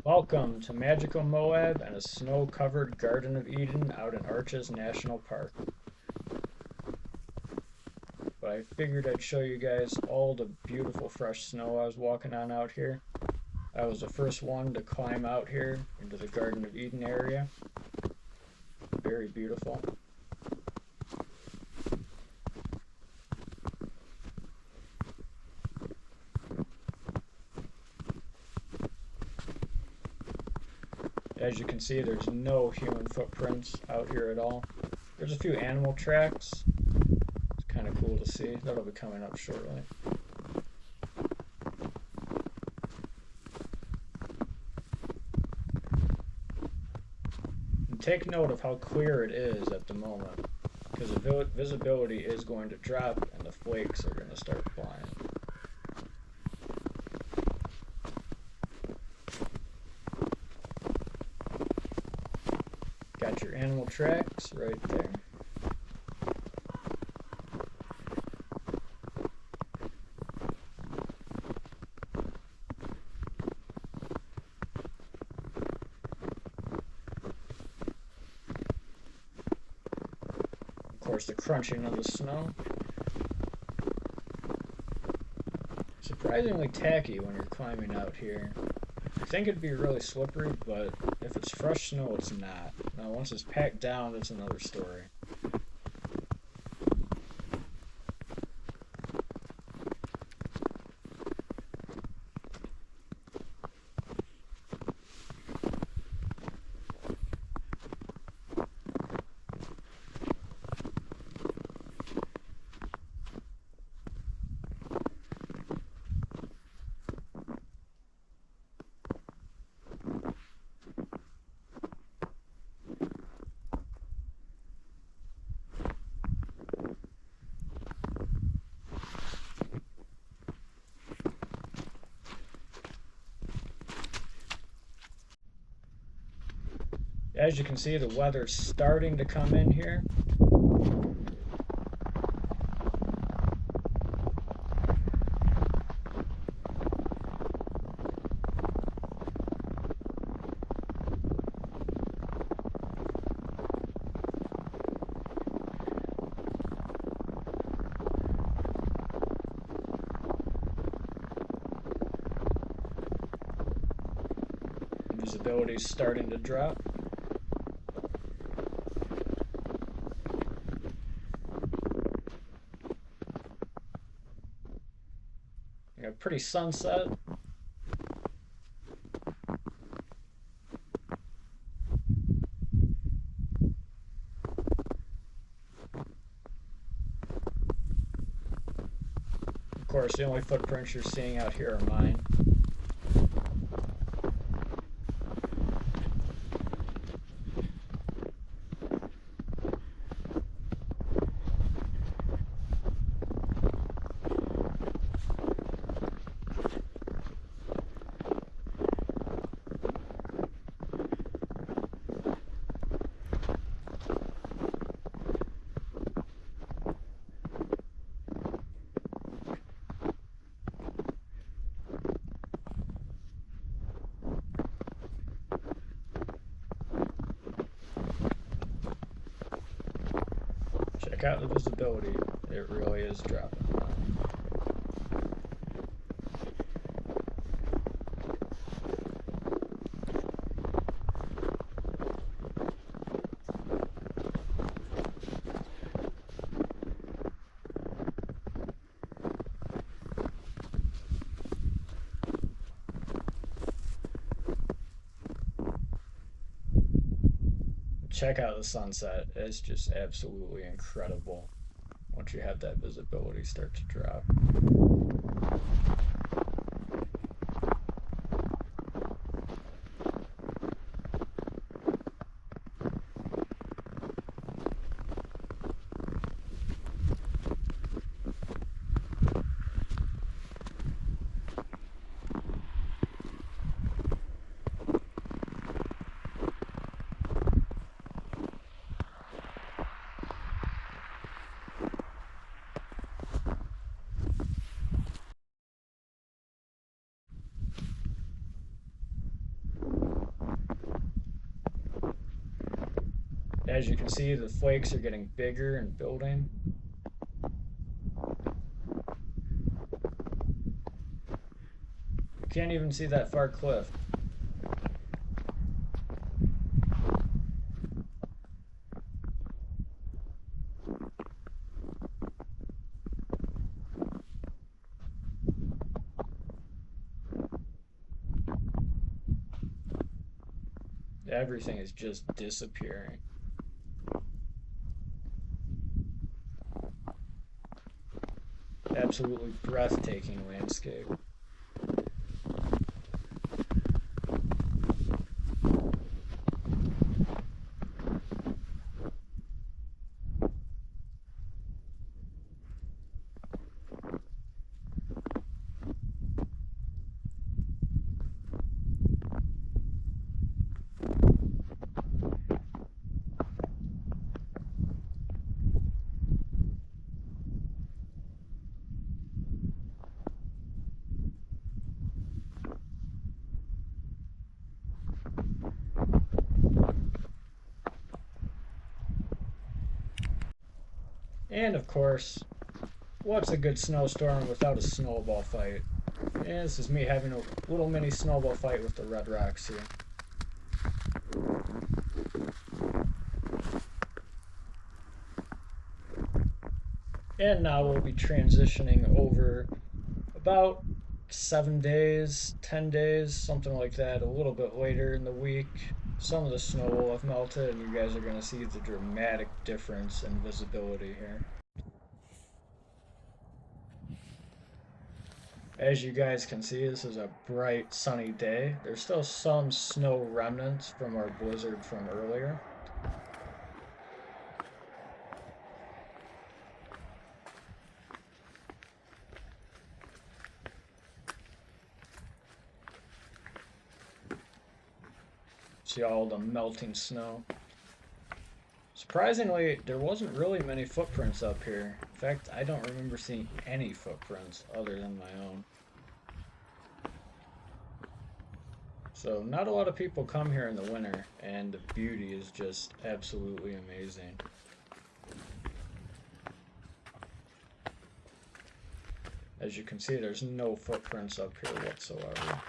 Welcome to magical Moab and a snow-covered Garden of Eden out in Arches National Park. But I figured I'd show you guys all the beautiful fresh snow I was walking on out here. I was the first one to climb out here into the Garden of Eden area. Very beautiful. As you can see, there's no human footprints out here at all. There's a few animal tracks. It's kind of cool to see. That'll be coming up shortly. And take note of how clear it is at the moment, because the visibility is going to drop and the flakes are going to start flying. Got your animal tracks right there. Of course, the crunching of the snow. Surprisingly tacky when you're climbing out here. I think it'd be really slippery, but if it's fresh snow, it's not. Now, once it's packed down, it's another story. As you can see, the weather's starting to come in here. Visibility's starting to drop. A pretty sunset. Of course, the only footprints you're seeing out here are mine. Check out the visibility. It really is dropping. Check out the sunset. It's just absolutely incredible once you have that visibility start to drop. As you can see, the flakes are getting bigger and building. You can't even see that far cliff. Everything is just disappearing. Absolutely breathtaking landscape. And of course, what's a good snowstorm without a snowball fight? Yeah, this is me having a little mini snowball fight with the red rocks here. And now we'll be transitioning over about 7 days, 10 days, something like that, a little bit later in the week. Some of the snow will have melted, and you guys are going to see the dramatic difference in visibility here. As you guys can see, this is a bright, sunny day. There's still some snow remnants from our blizzard from earlier. See all the melting snow. Surprisingly, there wasn't really many footprints up here. In fact, I don't remember seeing any footprints other than my own. So not a lot of people come here in the winter, and the beauty is just absolutely amazing. As you can see, there's no footprints up here whatsoever.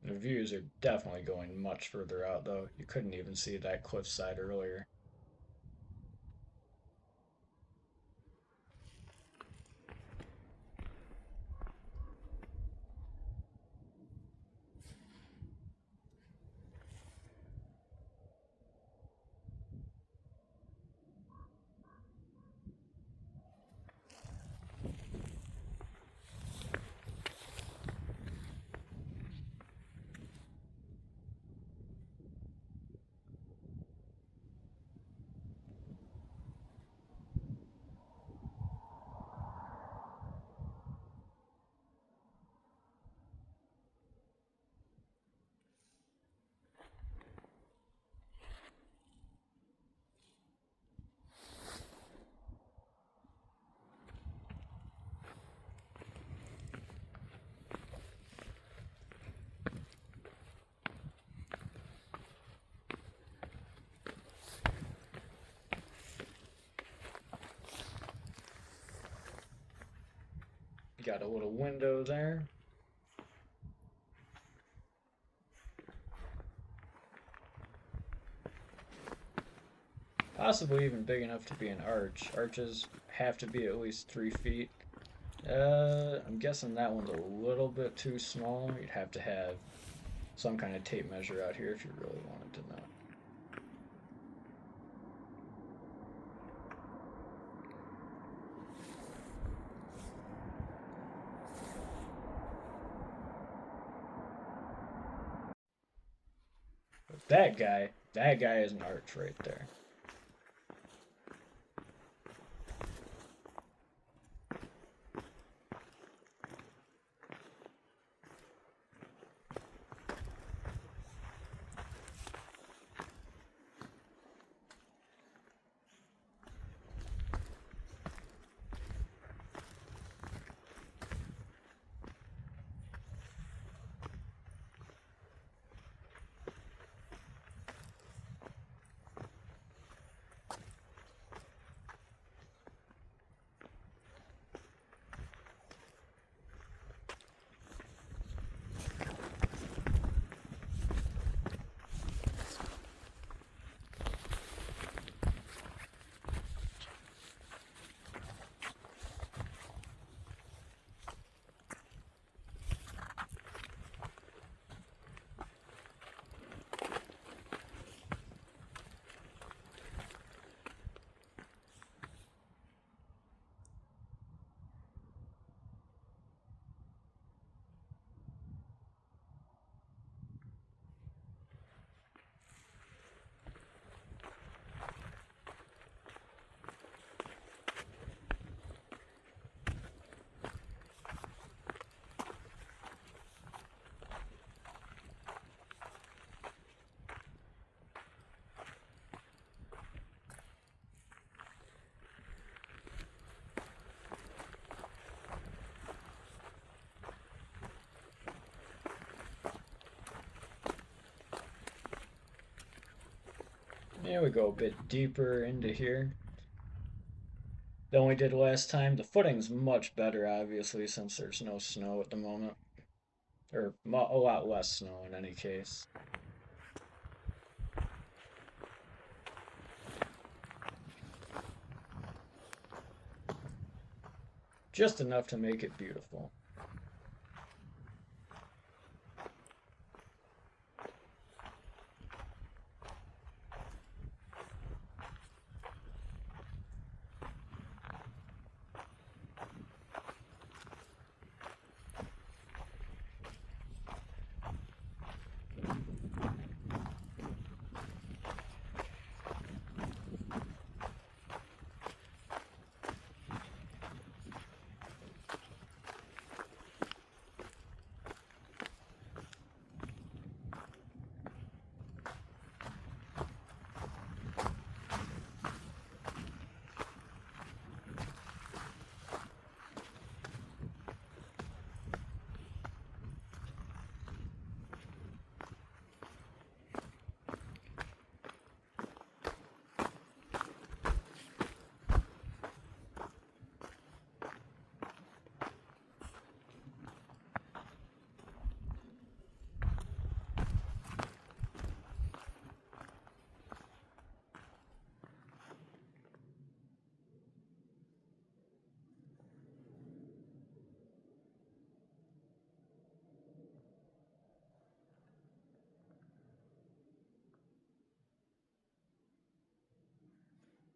The views are definitely going much further out, though. You couldn't even see that cliffside earlier. Got a little window there. Possibly even big enough to be an arch. Arches have to be at least 3 feet. I'm guessing that one's a little bit too small. You'd have to have some kind of tape measure out here if you really wanted to know. That guy is an arch right there. Yeah, we go a bit deeper into here than we did last time. The footing's much better, obviously, since there's no snow at the moment. Or a lot less snow in any case. Just enough to make it beautiful.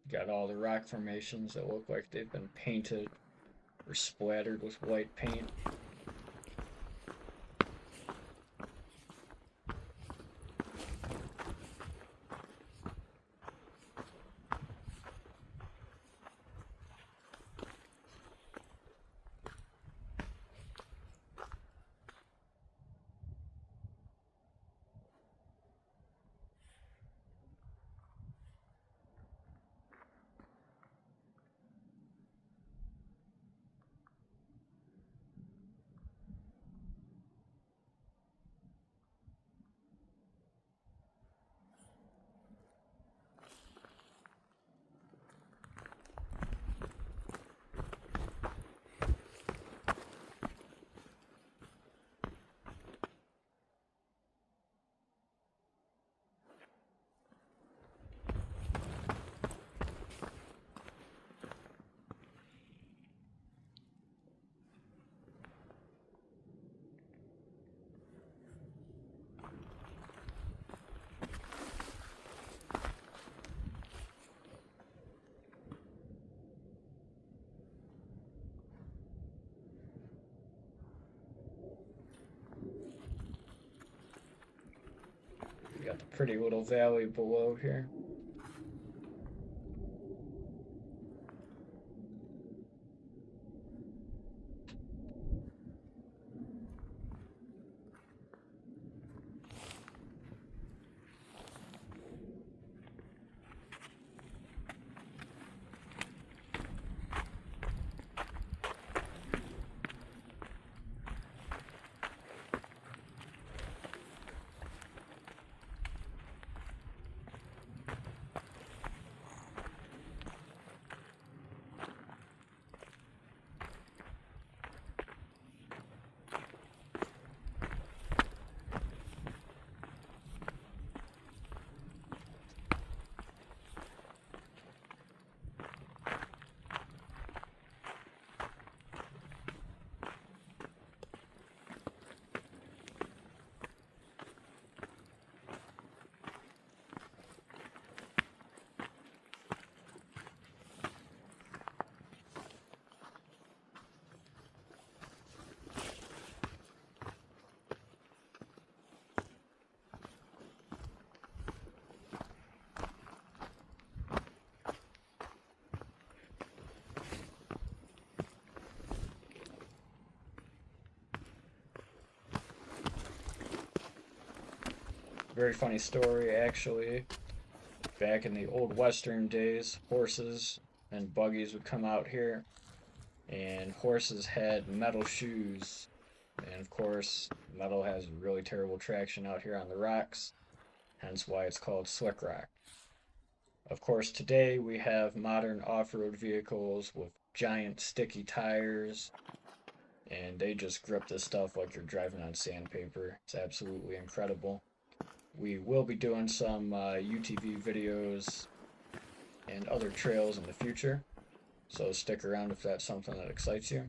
Got all the rock formations that look like they've been painted or splattered with white paint. pretty little valley below here. Very funny story, actually. Back in the old Western days, horses and buggies would come out here, and horses had metal shoes. And of course, metal has really terrible traction out here on the rocks, hence why it's called slick rock. Of course, today we have modern off road vehicles with giant sticky tires, and they just grip this stuff like you're driving on sandpaper. It's absolutely incredible. We will be doing some UTV videos and other trails in the future, so stick around if that's something that excites you.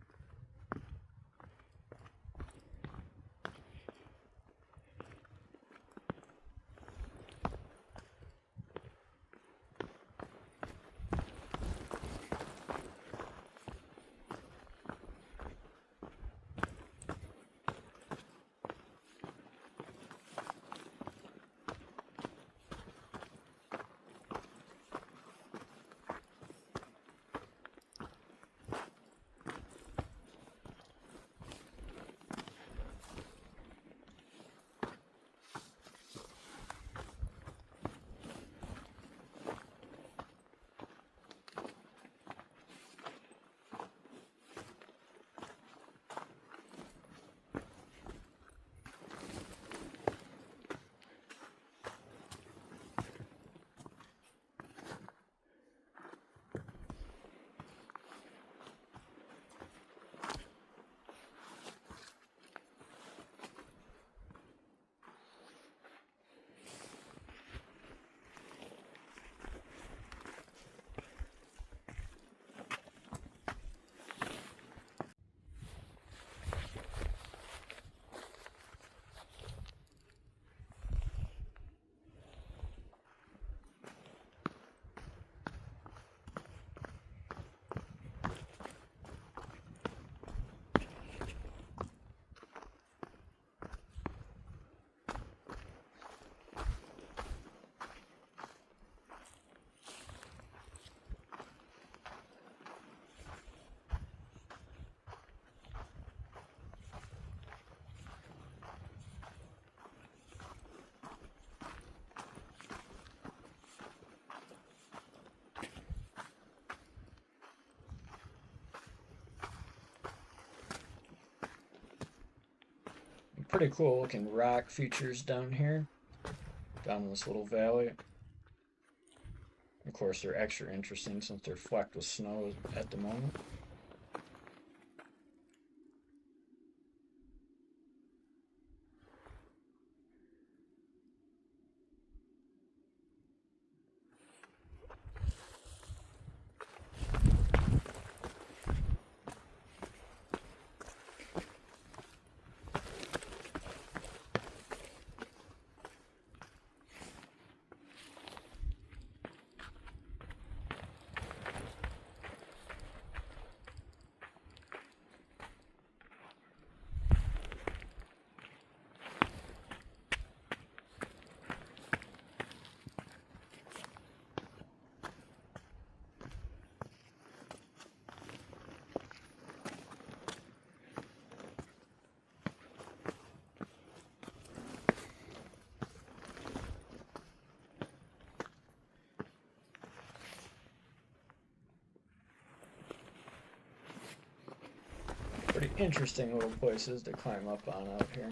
Pretty cool looking rock features down here, down in this little valley. Of course, they're extra interesting since they're flecked with snow at the moment. interesting little places to climb up on out here.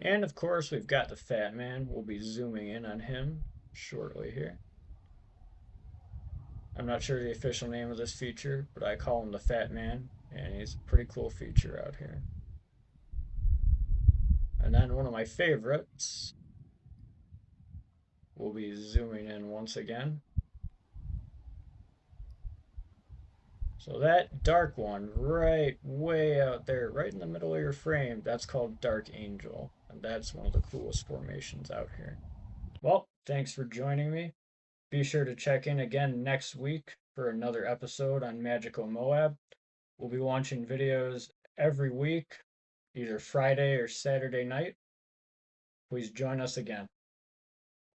And of course, we've got the Fat Man. We'll be zooming in on him shortly here. I'm not sure the official name of this feature, but I call him the Fat Man, and he's a pretty cool feature out here. And then one of my favorites, we'll be zooming in once again. So that dark one right way out there, right in the middle of your frame, that's called Dark Angel. And that's one of the coolest formations out here. Well, thanks for joining me. Be sure to check in again next week for another episode on Magical Moab. We'll be launching videos every week, either Friday or Saturday night. Please join us again.